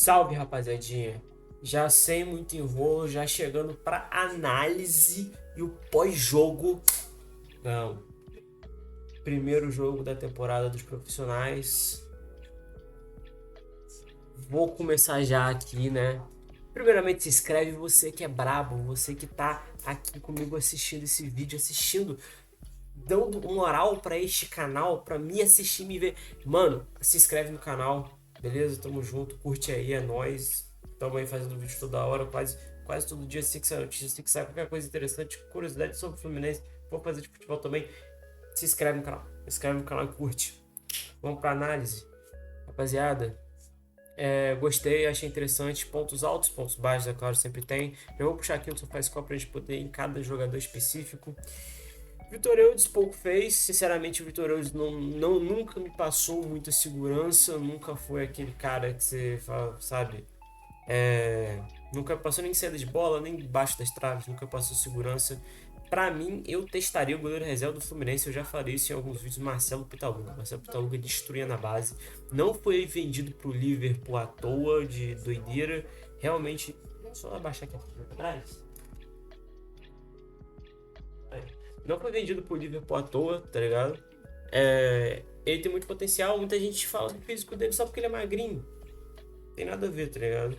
Salve, rapaziadinha. Já sem muito enrolo, já chegando para análise e o pós-jogo. Não. Primeiro jogo da temporada dos profissionais. Vou começar já aqui, né? Primeiramente, se inscreve você que é brabo, você que tá aqui comigo assistindo esse vídeo, dando moral para este canal, para me assistir, me ver. Mano, se inscreve no canal, beleza? Tamo junto, curte aí, é nóis. Tamo aí fazendo vídeo toda hora, quase todo dia, assim que sai notícia, assim que sai qualquer coisa interessante, curiosidade sobre o Fluminense, vou fazer de futebol também. Se inscreve no canal e curte. Vamos pra análise, rapaziada. Gostei, achei interessante. Pontos altos, pontos baixos, é claro, sempre tem. Eu vou puxar aqui o SofaScore pra gente poder ir em cada jogador específico. Vitor Eudes pouco fez, sinceramente o Vitor Eudes nunca me passou muita segurança, nunca foi aquele cara que você fala, sabe, nunca passou nem saída de bola, nem debaixo das traves, nunca passou segurança. Pra mim, eu testaria o goleiro reserva do Fluminense, eu já falei isso em alguns vídeos, Marcelo Pitaluga destruía na base, não foi vendido pro Liverpool à toa, de doideira, realmente, só abaixar aqui atrás. Não foi vendido pro Liverpool à toa, tá ligado? Ele tem muito potencial, muita gente fala do físico dele só porque ele é magrinho. Tem nada a ver, tá ligado?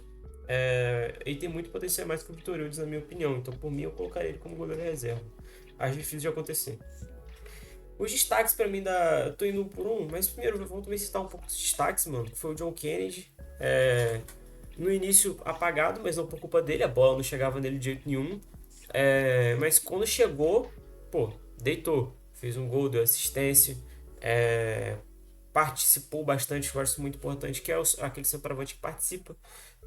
Ele tem muito potencial mais que o Vitor Eudes, na minha opinião. Então, por mim, eu colocaria ele como goleiro reserva. Acho difícil de acontecer. Os destaques pra mim Eu tô indo um por um, mas primeiro vamos também citar um pouco os destaques, mano. Foi o John Kennedy. No início apagado, mas não por culpa dele. A bola não chegava nele de jeito nenhum. Mas quando chegou, pô, deitou. Fez um gol, deu assistência. Participou bastante, eu acho muito importante, que é aquele centroavante que participa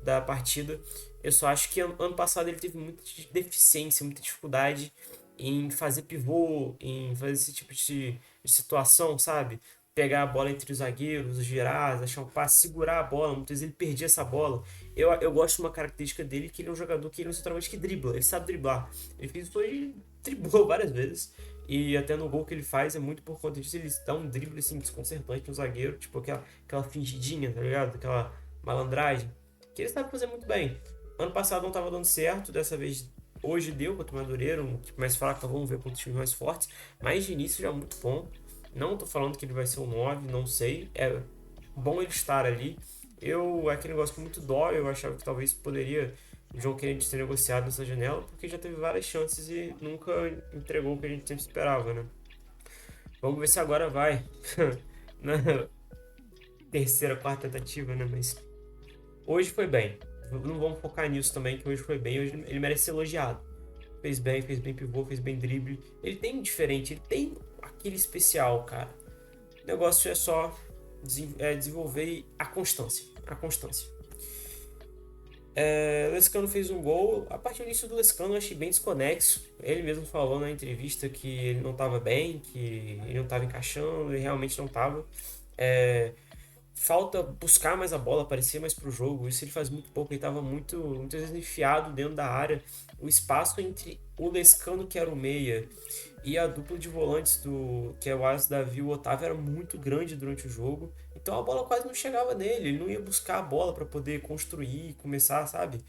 da partida. Eu só acho que ano passado ele teve muita deficiência, muita dificuldade em fazer pivô, em fazer esse tipo de situação, sabe? Pegar a bola entre os zagueiros, girar, achar um passe, segurar a bola. Muitas vezes ele perdia essa bola. Eu gosto de uma característica dele, que ele é um jogador que ele é um centroavante que dribla, ele sabe driblar. Ele fez foi driblou várias vezes. E até no gol que ele faz é muito por conta disso. Ele dá um drible assim, desconcertante no zagueiro, tipo aquela fingidinha, tá ligado? Aquela malandragem. Que ele sabe fazer muito bem. Ano passado não tava dando certo, dessa vez hoje deu contra o Madureira, um time mais fraco, vamos ver contra os times mais fortes. Mas de início já é muito bom. Não tô falando que ele vai ser um 9, não sei. É bom ele estar ali. Aquele negócio com muito dó, eu achava que talvez poderia o John Kennedy ter negociado nessa janela, porque já teve várias chances e nunca entregou o que a gente sempre esperava, né? Vamos ver se agora vai. Na terceira, quarta tentativa, né? Mas hoje foi bem. Não vamos focar nisso também, que hoje foi bem. Hoje ele merece ser elogiado. Fez bem pivô, fez bem drible. Ele tem diferente, ele tem aquele especial, cara. O negócio é só desenvolver a constância. A constância. Lescano fez um gol. A partir do início do Lescano eu achei bem desconexo. Ele mesmo falou na entrevista que ele não estava bem, que ele não estava encaixando, ele realmente não estava. Falta buscar mais a bola, aparecer mais pro jogo. Isso ele faz muito pouco, ele estava muitas vezes enfiado dentro da área. O espaço entre o Lescano, que era o meia, e a dupla de volantes que é o Alisson, Davi e o Otávio, era muito grande durante o jogo. Então a bola quase não chegava nele, ele não ia buscar a bola para poder construir, começar, sabe?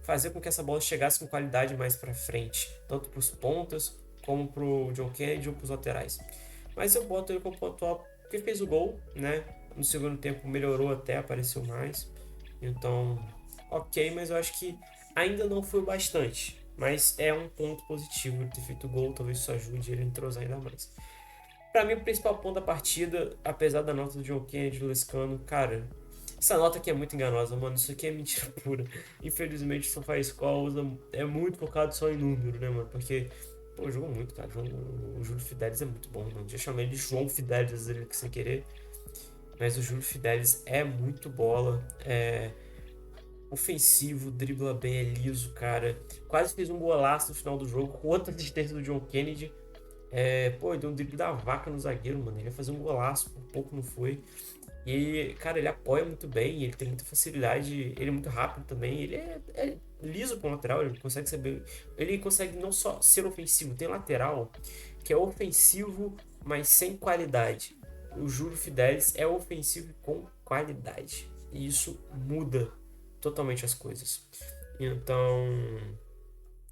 Fazer com que essa bola chegasse com qualidade mais para frente, tanto para os pontas como pro John Kennedy ou para os laterais. Mas eu boto ele como ponto alto porque fez o gol, né? No segundo tempo melhorou até, apareceu mais. Então, ok, mas eu acho que ainda não foi o bastante. Mas é um ponto positivo ele ter feito o gol, talvez isso ajude ele a entrosar ainda mais. Pra mim, o principal ponto da partida, apesar da nota do John Kennedy, do Lescano, cara, essa nota aqui é muito enganosa, mano. Isso aqui é mentira pura. Infelizmente, o SofaScore é muito focado só em número, né, mano? Porque, pô, jogou muito, cara. O Júlio Fidelis é muito bom, mano. Já chamei ele de João Fidelis ali sem querer. Mas o Júlio Fidelis é muito bola. Ofensivo, dribla bem, é liso, cara. Quase fez um golaço no final do jogo. Outra assistência do John Kennedy. Pô, deu um drible da vaca no zagueiro, mano. Ele ia fazer um golaço, por pouco não foi. E, cara, ele apoia muito bem, ele tem muita facilidade, ele é muito rápido também, ele é liso com o lateral, ele consegue saber. Ele consegue não só ser ofensivo, tem lateral que é ofensivo, mas sem qualidade. O Júlio Fidelis é ofensivo com qualidade. e isso muda totalmente as coisas. Então,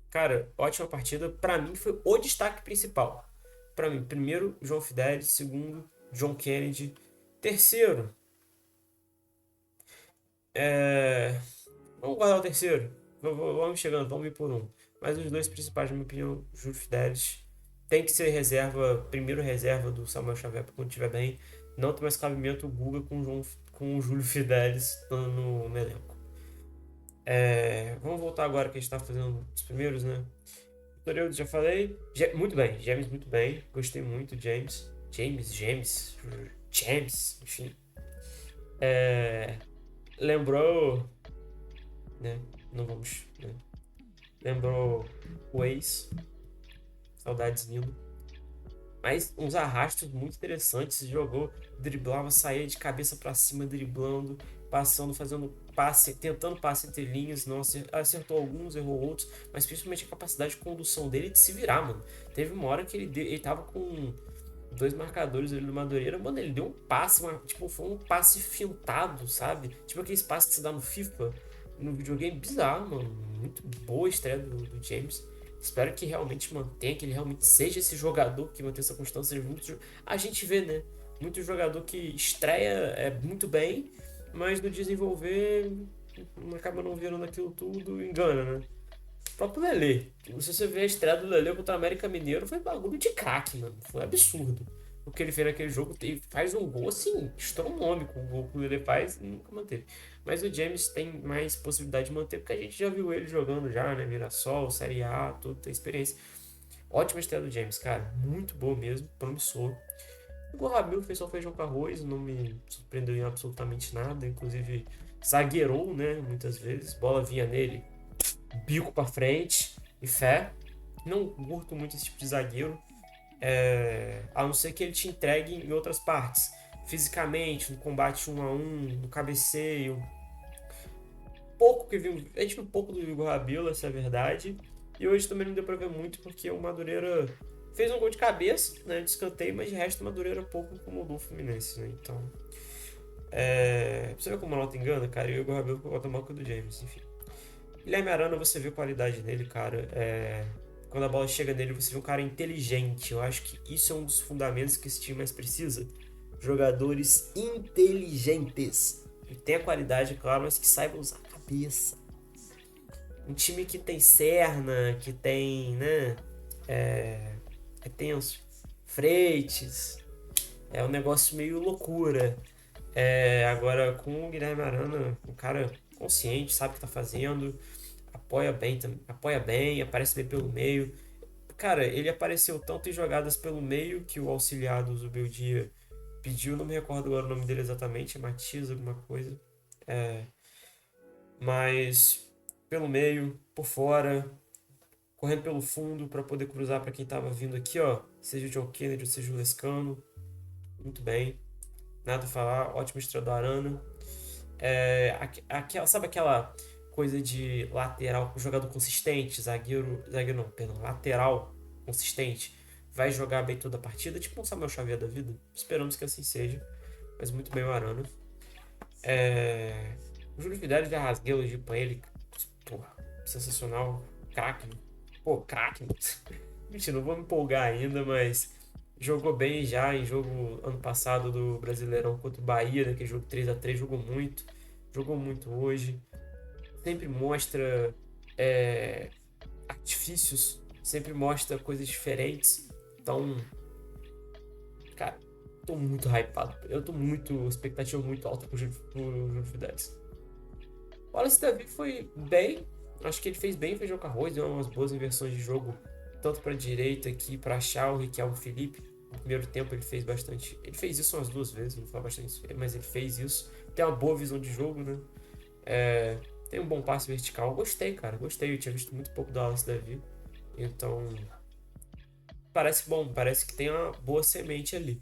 cara, ótima partida. Pra mim foi o destaque principal. Pra mim, primeiro, João Fidelis, segundo, John Kennedy, terceiro, é... vamos guardar o terceiro. Vamos chegando, vamos ir por um. Mas os dois principais, na minha opinião, Júlio Fidelis. Tem que ser reserva, primeiro reserva do Samuel Xavier quando estiver bem. Não tem mais cabimento o Guga com o Júlio Fidelis no elenco. Vamos voltar agora que a gente tá fazendo os primeiros, né? Vitor, já falei. Muito bem, James muito bem. Gostei muito, James, enfim. Lembrou, né? Não vamos, né? Lembrou o ex. Saudades Nilo. Mas uns arrastos muito interessantes. Jogou, driblava, saía de cabeça para cima, driblando, passando, fazendo passe, tentando passe entre linhas. Não acertou alguns, errou outros, mas principalmente a capacidade de condução dele de se virar, mano. Teve uma hora que ele tava com dois marcadores ali no Madureira, mano, ele deu um passe, tipo, foi um passe fintado, sabe? Tipo aqueles passes que se dá no FIFA, no videogame, bizarro, mano. Muito boa a estreia do James. Espero que realmente mantenha, que ele realmente seja esse jogador que mantém essa constância. A gente vê, né? Muito jogador que estreia muito bem, mas no desenvolver acaba não virando aquilo tudo e engana, né? O próprio Lelê. Se você ver a estreia do Lelê contra o América Mineiro, foi bagulho de craque, mano. Foi absurdo. O que ele fez naquele jogo, faz um gol assim, astronômico. O gol que o Lelê faz e nunca manteve. Mas o James tem mais possibilidade de manter, porque a gente já viu ele jogando já, né? Mirassol, Série A, toda a experiência. Ótima estreia do James, cara. Muito boa mesmo, promissor. O Gorabil fez só feijão com arroz, não me surpreendeu em absolutamente nada. Inclusive, zagueirou, né? Muitas vezes. Bola vinha nele, bico pra frente e fé. Não curto muito esse tipo de zagueiro, a não ser que ele te entregue em outras partes, fisicamente, no combate 1 a 1, no cabeceio. Pouco que viu, a gente viu pouco do Igor Rabelo, essa é a verdade. E hoje também não deu pra ver muito porque o Madureira fez um gol de cabeça, né, de escanteio, mas de resto o Madureira pouco incomodou o Fluminense, né? Então, pra você ver como a nota engana, cara, e o Igor Rabelo ficou com a marca do James, enfim. Guilherme Arana, você vê qualidade nele, cara. Quando a bola chega nele, você vê um cara inteligente. Eu acho que isso é um dos fundamentos que esse time mais precisa. Jogadores inteligentes. Que tem a qualidade, claro, mas que saibam usar a cabeça. Um time que tem Serna, que tem, né? É tenso. Freites. É um negócio meio loucura. Agora, com o Guilherme Arana, um cara consciente, sabe o que tá fazendo, apoia bem, aparece bem pelo meio. Cara, ele apareceu tanto em jogadas pelo meio que o auxiliar do Zubeldia pediu, não me recordo agora o nome dele exatamente, é Matias alguma coisa. Mas pelo meio, por fora, correndo pelo fundo para poder cruzar para quem tava vindo aqui, ó, seja o John Kennedy ou seja o Lescano. Muito bem. Nada a falar, ótima estreia do Arana. Sabe aquela coisa de lateral, jogador consistente, zagueiro não, perdão, lateral consistente, vai jogar bem toda a partida, tipo um Samuel Xavier da vida? Esperamos que assim seja, mas muito bem o Arana. O Júlio Fidelis já rasguei elogio pra ele, porra, sensacional, craque, pô, craque, mentira, não vou me empolgar ainda, mas jogou bem já em jogo ano passado do Brasileirão contra o Bahia, naquele jogo 3 a 3 jogou muito hoje, sempre mostra artifícios, sempre mostra coisas diferentes. Então, cara, tô muito hypado. Eu tô muito, expectativa muito alta pro Júlio Fidelis. O Wallace Davi foi bem, acho que ele fez bem feijão com arroz, deu umas boas inversões de jogo, tanto pra direita aqui, pra achar o Riquelme Felipe. No primeiro tempo ele fez bastante. Ele fez isso umas 2 vezes, não foi bastante isso, mas ele fez isso. Tem uma boa visão de jogo, né? Tem um bom passe vertical. Gostei, cara. Gostei. Eu tinha visto muito pouco do Wallace Davi. Então, parece bom. Parece que tem uma boa semente ali.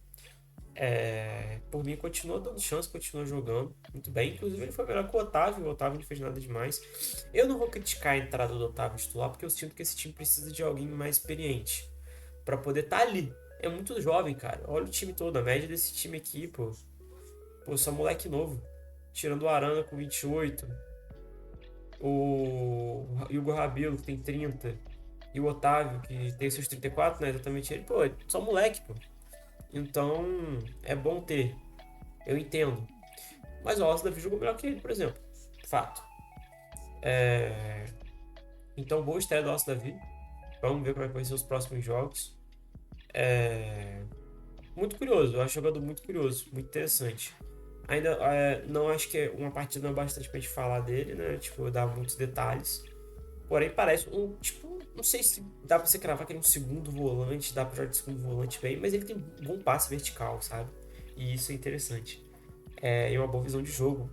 Por mim, continua dando chance, continua jogando muito bem. Inclusive, ele foi melhor que o Otávio. O Otávio não fez nada demais. Eu não vou criticar a entrada do Otávio titular, porque eu sinto que esse time precisa de alguém mais experiente para poder estar ali. É muito jovem, cara. Olha o time todo. A média desse time aqui, pô, só moleque novo. tirando o Arana com 28, o Hugo Rabelo, que tem 30, e o Otávio, que tem seus 34, né? Exatamente ele. Pô, é só moleque, pô. Então, é bom ter. Eu entendo. Mas o Wallace Davi jogou melhor que ele, por exemplo. Fato. Então, boa estreia do Wallace Davi. Vamos ver como é que vai ser os próximos jogos. Muito curioso, eu acho o jogador muito curioso, muito interessante. Ainda não acho que uma partida não é bastante pra gente falar dele, né? Tipo, dar muitos detalhes. Porém, parece um, tipo, não sei se dá pra você cravar que ele é um segundo volante, dá pra jogar de segundo volante bem, mas ele tem um bom passe vertical, sabe? E isso é interessante. E uma boa visão de jogo.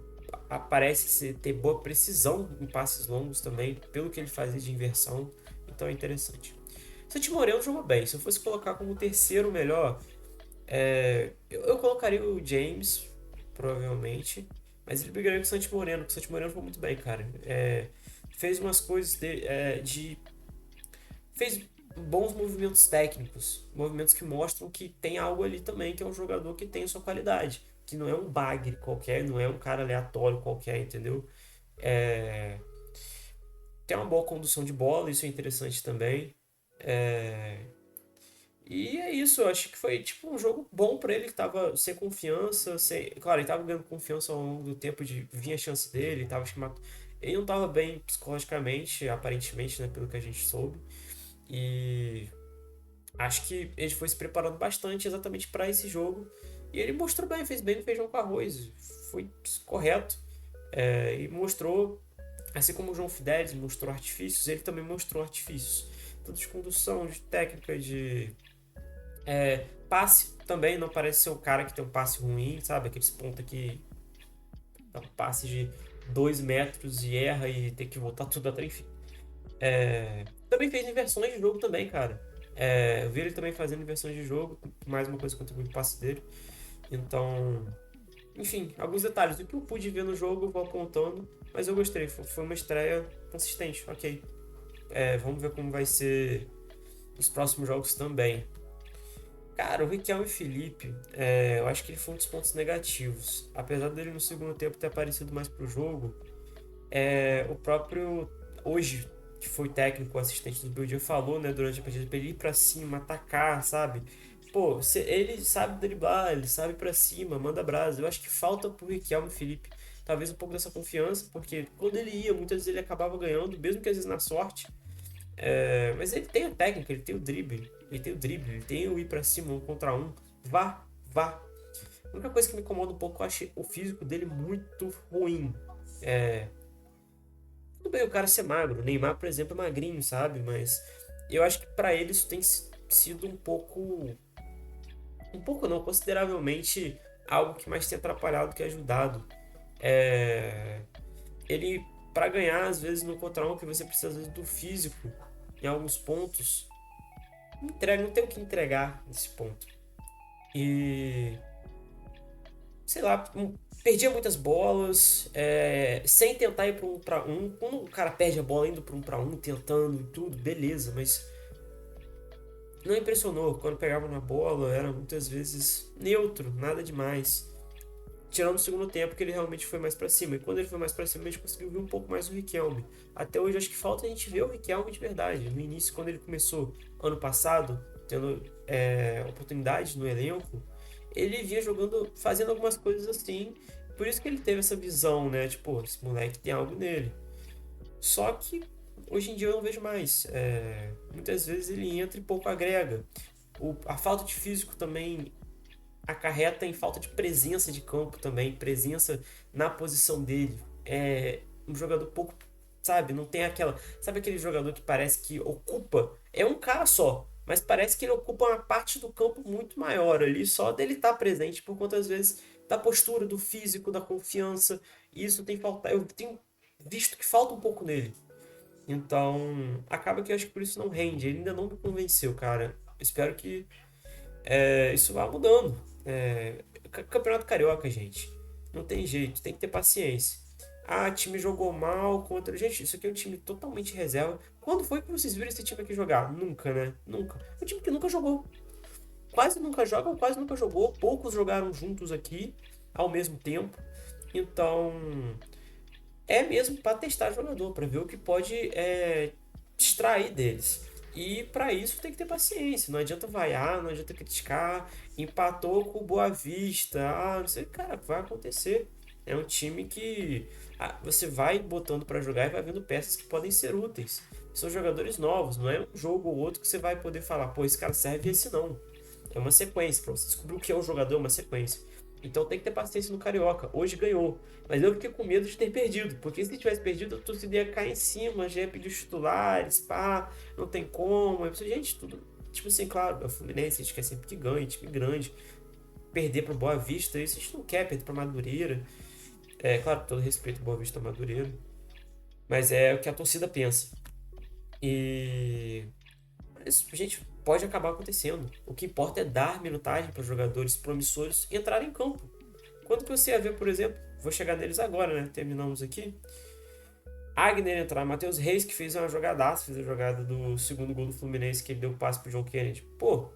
Parece ter boa precisão em passes longos também, pelo que ele fazia de inversão. Então é interessante. Santi Moreno jogou bem. Se eu fosse colocar como terceiro melhor, eu colocaria o James, provavelmente. Mas ele brigaria com o Santi Moreno, porque o Santi Moreno foi muito bem, cara. Fez umas coisas fez bons movimentos técnicos, movimentos que mostram que tem algo ali também, que é um jogador que tem sua qualidade, que não é um bagre qualquer, não é um cara aleatório qualquer, entendeu? É, tem uma boa condução de bola, isso é interessante também. É, e é isso, eu acho que foi tipo um jogo bom pra ele, que tava sem confiança, claro, ele tava ganhando confiança ao longo do tempo de vir a chance dele, tava acho que ele não tava bem psicologicamente, aparentemente, né, pelo que a gente soube. E acho que ele foi se preparando bastante exatamente para esse jogo. E ele mostrou bem, fez bem no feijão com arroz. Foi correto. E mostrou, assim como o João Fidelis mostrou artifícios, ele também mostrou artifícios. Tanto de condução, de técnica, de passe também. Não parece ser o cara que tem um passe ruim, sabe? Aqueles pontos que dá um passe de 2 metros e erra e tem que voltar tudo atrás. Enfim. Também fez inversões de jogo também, cara. Eu vi ele também fazendo inversões de jogo, mais uma coisa que contribui pro passe dele. Então, enfim, alguns detalhes. O que eu pude ver no jogo eu vou apontando, mas eu gostei. Foi uma estreia consistente, ok. Vamos ver como vai ser os próximos jogos também. Cara, o Riquelme e Felipe, eu acho que ele foi um dos pontos negativos. Apesar dele no segundo tempo ter aparecido mais pro jogo, o próprio hoje, que foi técnico, assistente do Beldia, falou, né, durante a partida, pra ele ir pra cima, atacar, sabe? Pô, ele sabe driblar, ele sabe ir pra cima, manda brasa. Eu acho que falta pro Riquelme Felipe talvez um pouco dessa confiança, porque quando ele ia, muitas vezes ele acabava ganhando, mesmo que às vezes na sorte. Mas ele tem a técnica, ele tem o drible, ele tem o ir pra cima, um contra um. Vá, vá. A única coisa que me incomoda um pouco, eu acho o físico dele muito ruim. Tudo bem o cara ser magro. O Neymar, por exemplo, é magrinho, sabe? Mas eu acho que pra ele isso tem sido um pouco. Um pouco não, consideravelmente algo que mais tem atrapalhado que ajudado. É, Ele, pra ganhar, às vezes no contra um, que você precisa às vezes, do físico em alguns pontos, não tem o que entregar nesse ponto. E sei lá, perdia muitas bolas, sem tentar ir para um para um. Quando o cara perde a bola indo para um para um, tentando e tudo, beleza, mas não impressionou. Quando pegava na bola, era muitas vezes neutro, nada demais. Tirando o segundo tempo, que ele realmente foi mais para cima. E quando ele foi mais para cima, a gente conseguiu ver um pouco mais o Riquelme. Até hoje, acho que falta a gente ver o Riquelme de verdade. No início, quando ele começou ano passado, tendo oportunidade no elenco, ele vinha jogando, fazendo algumas coisas assim. Por isso que ele teve essa visão, né? Tipo, esse moleque tem algo nele. Só que hoje em dia eu não vejo mais. Muitas vezes ele entra e pouco agrega. A falta de físico também acarreta em falta de presença de campo também, presença na posição dele. É um jogador pouco, sabe, não tem aquela, sabe aquele jogador que parece que ocupa, é um cara só, mas parece que ele ocupa uma parte do campo muito maior ali, só dele estar presente por conta às vezes da postura, do físico, da confiança. E isso tem faltado, eu tenho visto que falta um pouco nele. Então, acaba que eu acho que por isso não rende. Ele ainda não me convenceu, cara. Espero que isso vai mudando. Campeonato Carioca, gente. Não tem jeito, tem que ter paciência. Ah, time jogou mal contra. Gente, isso aqui é um time totalmente reserva. Quando foi que vocês viram esse time aqui jogar? Nunca, né? Nunca. É um time que nunca jogou. Quase nunca joga, quase nunca jogou. Poucos jogaram juntos aqui ao mesmo tempo. Então, é mesmo para testar jogador, para ver o que pode extrair deles. E para isso tem que ter paciência, não adianta vaiar, não adianta criticar. Empatou com o Boa Vista, não sei, cara, vai acontecer. É um time que você vai botando para jogar e vai vendo peças que podem ser úteis. São jogadores novos, não é um jogo ou outro que você vai poder falar, pô, esse cara serve e esse não. É uma sequência, para você descobrir o que é um jogador, é uma sequência. Então tem que ter paciência no Carioca. Hoje ganhou. Mas eu fiquei com medo de ter perdido. Porque se tivesse perdido, a torcida ia cair em cima, já ia pedir os titulares, pá, não tem como. Aí, gente, tudo. Tipo assim, claro, é o Fluminense, a gente quer sempre que ganhe, time grande. Perder pro Boa Vista, isso a gente não quer, perder pra Madureira. É, claro, todo respeito ao Boa Vista Madureira. Mas é o que a torcida pensa. E. Mas, gente, pode acabar acontecendo. O que importa é dar minutagem para jogadores promissores entrar em campo. Quando que você ia ver, por exemplo, vou chegar neles agora, né? Terminamos aqui. Agner entrar, Matheus Reis, que fez uma jogadaça, fez a jogada do segundo gol do Fluminense, que ele deu o passe pro John Kennedy. Pô,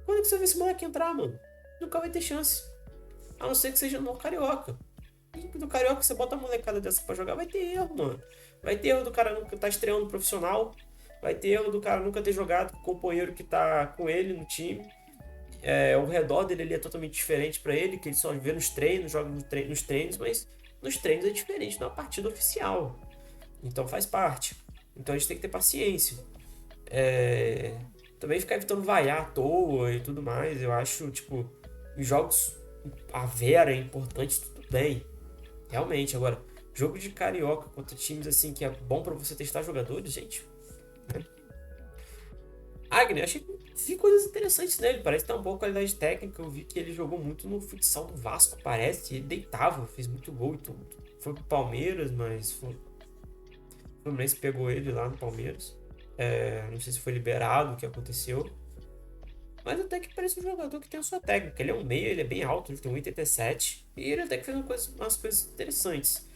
quando que você vê esse moleque entrar, mano? Nunca vai ter chance. A não ser que seja no Carioca. E no Carioca você bota a molecada dessa pra jogar, vai ter erro, mano. Vai ter erro do cara nunca tá estreando profissional. Vai ter erro do cara nunca ter jogado com o companheiro que tá com ele no time. O redor dele ali é totalmente diferente para ele, que ele só vê nos treinos, joga nos treinos, mas nos treinos é diferente na partida oficial. Então faz parte. Então a gente tem que ter paciência. Também ficar evitando vaiar à toa e tudo mais. Eu acho, tipo, os jogos, a Vera é importante, tudo bem. Realmente, agora, jogo de carioca contra times assim que é bom para você testar jogadores, gente. Né? Agner, achei que vi coisas interessantes nele. Parece que tem uma boa qualidade técnica. Eu vi que ele jogou muito no futsal do Vasco, parece. Ele deitava, fez muito gol e tudo. Foi pro Palmeiras, mas o Fluminense pegou ele lá no Palmeiras. Não sei se foi liberado, o que aconteceu. Mas até que parece um jogador que tem a sua técnica. Ele é um meia, ele é bem alto, ele tem 1,87. E ele até que fez umas coisas interessantes.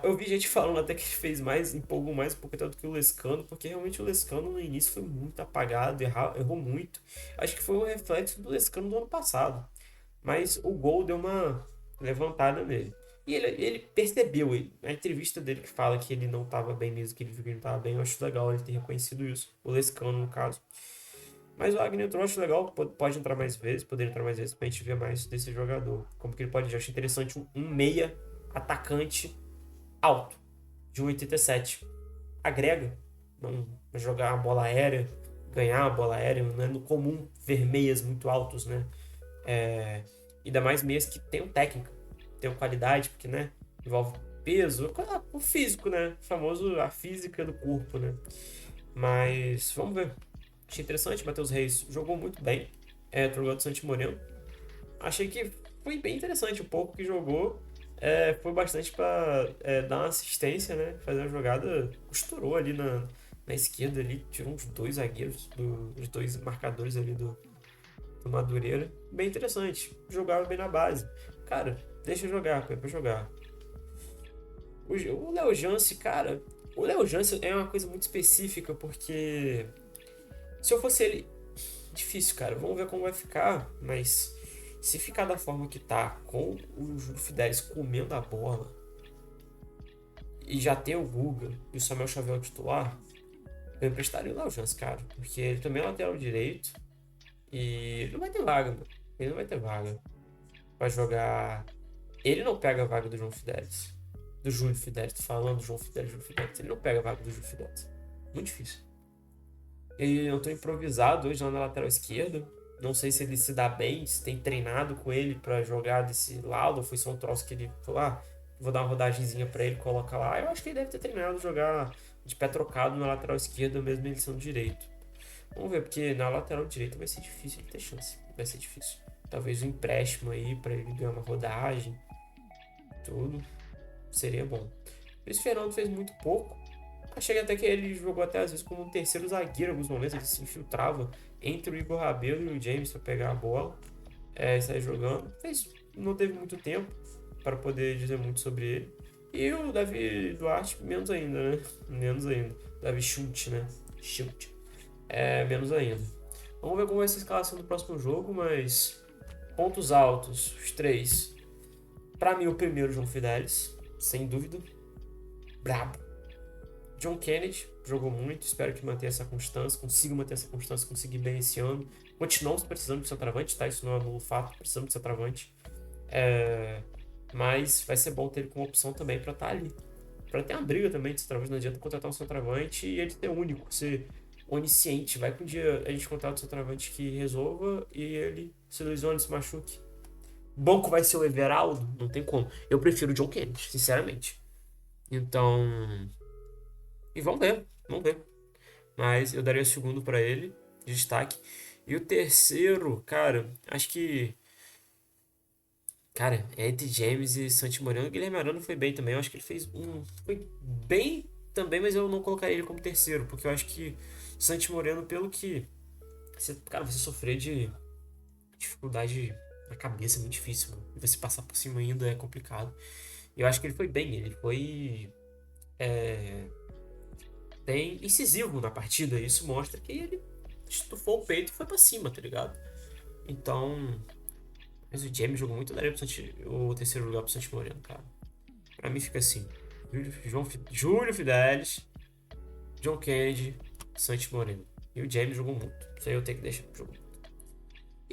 Eu vi gente falando até que ele fez mais, empolgou mais um pouco do que o Lescano, porque realmente o Lescano no início foi muito apagado, errou muito. Acho que foi um reflexo do Lescano do ano passado. Mas o gol deu uma levantada nele. E ele percebeu, a entrevista dele que fala que ele não estava bem mesmo, que ele viu que ele não estava bem, eu acho legal ele ter reconhecido isso. O Lescano, no caso. Mas o Agnew eu acho legal, pode entrar mais vezes, poder entrar mais vezes pra gente ver mais desse jogador. Como que ele pode, eu acho interessante um meia atacante alto, de 1,87. Agrega, não jogar a bola aérea, ganhar a bola aérea, não é no comum ver meias muito altos, né? Ainda mais meias que tenham técnica, tenham qualidade, porque, né, envolve peso, o físico, né? O famoso a física do corpo, né? Mas vamos ver. Achei interessante, Matheus Reis jogou muito bem, jogou do Santi Moreno. Achei que foi bem interessante o pouco que jogou. Foi bastante para dar uma assistência, né? Fazer uma jogada, costurou ali na esquerda, ali, tirou uns dois zagueiros, os dois marcadores ali do Madureira. Bem interessante. Jogava bem na base. Cara, deixa eu jogar, pra jogar. O Léo Jance, cara, o Léo Jance é uma coisa muito específica, porque se eu fosse ele, difícil, cara. Vamos ver como vai ficar, mas se ficar da forma que tá, com o Júlio Fidelis comendo a bola, e já tem o Guga e o Samuel Xavier titular, eu emprestaria o Léo Jans, cara. Porque ele também é lateral direito. E ele não vai ter vaga, mano. Ele não vai ter vaga pra jogar. Ele não pega a vaga do João Fidelis. Do Júlio Fidelis. Tô falando do João Fidelis, Júlio Fidelis. Ele não pega a vaga do Júlio Fidelis. Muito difícil. Eu tô improvisado hoje lá na lateral esquerda. Não sei se ele se dá bem, se tem treinado com ele pra jogar desse lado, ou foi só um troço que ele falou, vou dar uma rodagemzinha pra ele, coloca lá. Eu acho que ele deve ter treinado jogar de pé trocado na lateral esquerda, mesmo ele sendo direito. Vamos ver, porque na lateral direita vai ser difícil ele ter chance. Vai ser difícil. Talvez um empréstimo aí pra ele ganhar uma rodagem. Tudo. Seria bom. Luiz Fernando fez muito pouco. Achei até que ele jogou até às vezes como um terceiro zagueiro em alguns momentos. Ele se infiltrava entre o Igor Rabelo e o James para pegar a bola. E sair jogando. Não teve muito tempo para poder dizer muito sobre ele. E o Davi Duarte, menos ainda, né? Menos ainda. Davi Schulte, né? Schulte. Menos ainda. Vamos ver como vai ser a escalação do próximo jogo, mas pontos altos, os três. Pra mim, o primeiro, João Fidelis, sem dúvida. Brabo. John Kennedy jogou muito, espero que mantenha essa constância, consiga manter essa constância, conseguir bem esse ano. Continuamos precisando de centroavante, tá? Isso não é um fato, precisamos de centroavante. Mas vai ser bom ter ele como opção também pra estar ali. Pra ter uma briga também de centroavante, não adianta contratar um centroavante e ele ser único, ser onisciente. Vai que um dia a gente contrata um centroavante que resolva e ele se lesione, se machuque. Banco vai ser o Everaldo? Não tem como. Eu prefiro o John Kennedy, sinceramente. Então. E vamos ver, vamos ver. Mas eu daria o segundo pra ele, de destaque. E o terceiro, cara, acho que. Cara, entre James e Santi Moreno, o Guilherme Arana foi bem também. Eu acho que ele fez um. Foi bem também, mas eu não colocaria ele como terceiro, porque eu acho que Santi Moreno, pelo que. Cara, você sofrer de dificuldade na cabeça é muito difícil, mano. E você passar por cima ainda é complicado. E eu acho que ele foi bem, ele foi. Bem incisivo na partida. E isso mostra que ele estufou o peito e foi pra cima, tá ligado? Então. Mas o James jogou muito, eu daria o terceiro lugar pro Santi Moreno, cara. Pra mim fica assim: Júlio Fidelis, John Kennedy, Santi Moreno. E o James jogou muito. Isso aí eu tenho que deixar pro jogo.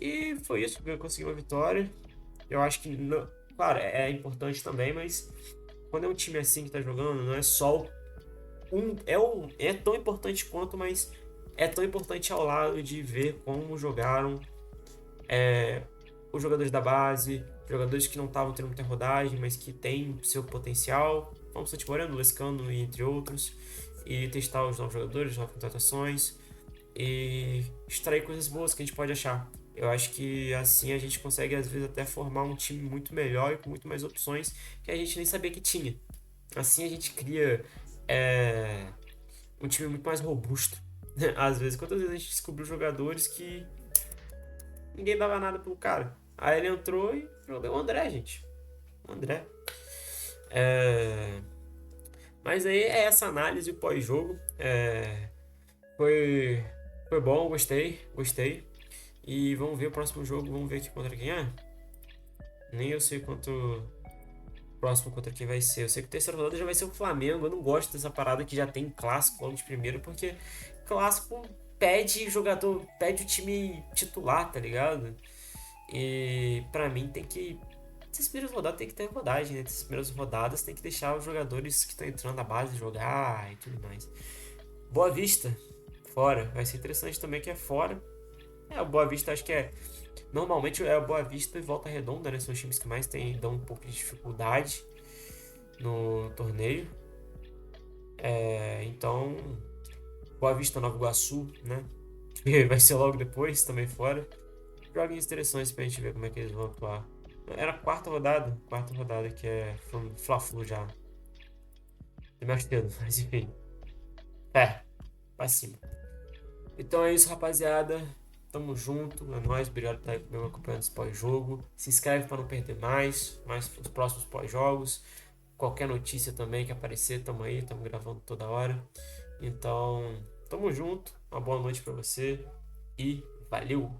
E foi isso, eu consegui uma vitória. Eu acho que, não, claro, é importante também, mas quando é um time assim que tá jogando, não é só é tão importante quanto, mas é tão importante ao lado de ver como jogaram os jogadores da base, jogadores que não estavam tendo muita rodagem, mas que têm seu potencial, como o Santi Moreno, Lescano e entre outros, e testar os novos jogadores, novas contratações e extrair coisas boas que a gente pode achar. Eu acho que assim a gente consegue às vezes até formar um time muito melhor e com muito mais opções que a gente nem sabia que tinha. Assim a gente cria um time muito mais robusto. Às vezes, quantas vezes a gente descobriu jogadores que ninguém dava nada pro cara. Aí ele entrou e jogou o André, gente. O André. É... Mas aí é essa análise pós-jogo. Foi, foi bom, gostei. E vamos ver o próximo jogo, vamos ver aqui contra quem é. Nem eu sei quanto próximo contra quem vai ser. Eu sei que o terceiro rodada já vai ser o Flamengo. Eu não gosto dessa parada que já tem clássico logo de primeiro, porque clássico pede jogador, pede o time titular, tá ligado? E pra mim tem que. Essas primeiras rodadas tem que ter rodagem, né? Essas primeiras rodadas tem que deixar os jogadores que estão entrando na base jogar e tudo mais. Boa Vista, fora. Vai ser interessante também que é fora. O Boa Vista acho que é. Normalmente é o Boa Vista e Volta Redonda, né? São os times que mais dão um pouco de dificuldade no torneio. Então, Boa Vista, Nova Iguaçu, né? Que vai ser logo depois, também fora. Joguinhos interessantes pra gente ver como é que eles vão atuar. Era a quarta rodada que é Fla-Flu já. É mais cedo, mas enfim. Pra cima. Então é isso, rapaziada. Tamo junto, é nóis. Obrigado por estar aí comigo acompanhando esse pós-jogo. Se inscreve para não perder mais os próximos pós-jogos. Qualquer notícia também que aparecer, tamo aí, tamo gravando toda hora. Então, tamo junto. Uma boa noite para você e valeu.